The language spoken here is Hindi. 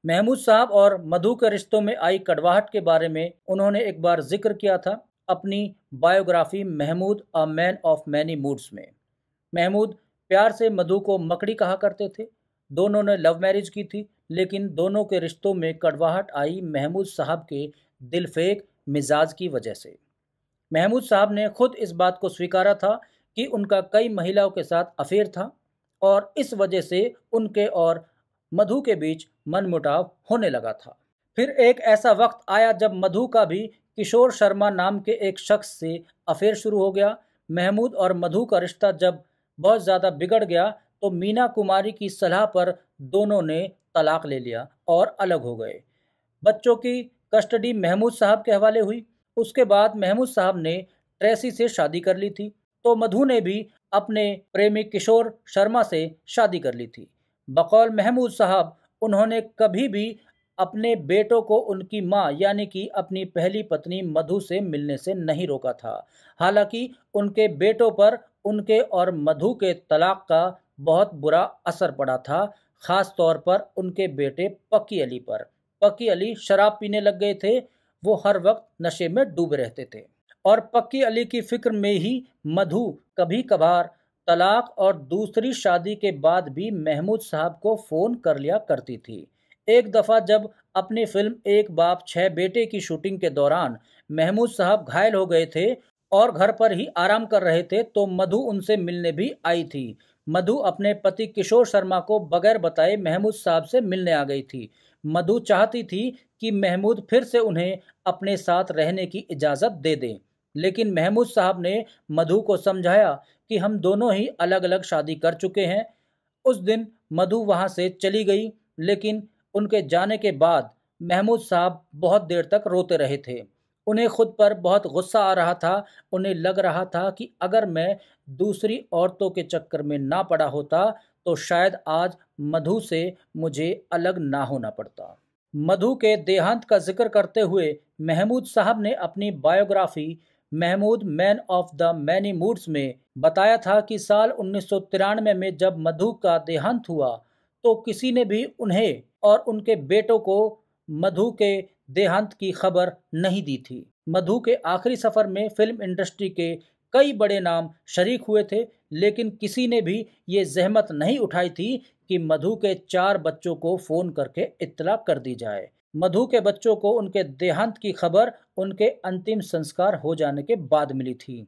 महमूद साहब और मधु के रिश्तों में आई कड़वाहट के बारे में उन्होंने एक बार जिक्र किया था अपनी biography Mehmood a man of many moods में। महमूद प्यार से मधु को मकड़ी कहा करते थे। दोनों ने लव मैरिज की थी, लेकिन दोनों के रिश्तों में कड़वाहट आई महमूद साहब के दिलफेक मिजाज की वजह से। महमूद साहब ने खुद इस बात को स्वीकारा था कि उनका कई महिलाओं के साथ अफेयर था और इस वजह से उनके और मधु के बीच मनमुटाव होने लगा था। फिर एक ऐसा वक्त आया जब मधु का भी किशोर शर्मा नाम के एक शख्स से अफेयर शुरू हो गया। महमूद और मधु का रिश्ता जब बहुत ज़्यादा बिगड़ गया तो मीना कुमारी की सलाह पर दोनों ने तलाक ले लिया और अलग हो गए। बच्चों की कस्टडी महमूद साहब के हवाले हुई। उसके बाद महमूद साहब ने ट्रेसी से शादी कर ली थी, तो मधु ने भी अपने प्रेमी किशोर शर्मा से शादी कर ली थी। बकौल महमूद साहब, उन्होंने कभी भी अपने बेटों को उनकी मां यानी कि अपनी पहली पत्नी मधु से मिलने से नहीं रोका था। हालांकि उनके बेटों पर उनके और मधु के तलाक का बहुत बुरा असर पड़ा था, खास तौर पर उनके बेटे पक्की अली पर। पक्की अली शराब पीने लग गए थे। वो हर वक्त नशे में डूबे रहते थे और पक्की अली की फिक्र में ही मधु कभी कभार तलाक और दूसरी शादी के बाद भी महमूद साहब को फ़ोन कर लिया करती थी। एक दफ़ा जब अपनी फिल्म एक बाप छह बेटे की शूटिंग के दौरान महमूद साहब घायल हो गए थे और घर पर ही आराम कर रहे थे, तो मधु उनसे मिलने भी आई थी। मधु अपने पति किशोर शर्मा को बगैर बताए महमूद साहब से मिलने आ गई थी। मधु चाहती थी कि महमूद फिर से उन्हें अपने साथ रहने की इजाज़त दे दें, लेकिन महमूद साहब ने मधु को समझाया कि हम दोनों ही अलग अलग शादी कर चुके हैं। उस दिन मधु वहां से चली गई, लेकिन उनके जाने के बाद महमूद साहब बहुत देर तक रोते रहे थे। उन्हें खुद पर बहुत गुस्सा आ रहा था। उन्हें लग रहा था कि अगर मैं दूसरी औरतों के चक्कर में ना पड़ा होता तो शायद आज मधु से मुझे अलग ना होना पड़ता। मधु के देहांत का जिक्र करते हुए महमूद साहब ने अपनी biography Mehmood man of the many moods में बताया था कि साल 1993 में जब मधु का देहांत हुआ तो किसी ने भी उन्हें और उनके बेटों को मधु के देहांत की खबर नहीं दी थी। मधु के आखिरी सफर में फिल्म इंडस्ट्री के कई बड़े नाम शरीक हुए थे, लेकिन किसी ने भी ये जहमत नहीं उठाई थी कि मधु के 4 बच्चों को फोन करके इत्तला कर दी जाए। मधु के बच्चों को उनके देहांत की खबर उनके अंतिम संस्कार हो जाने के बाद मिली थी।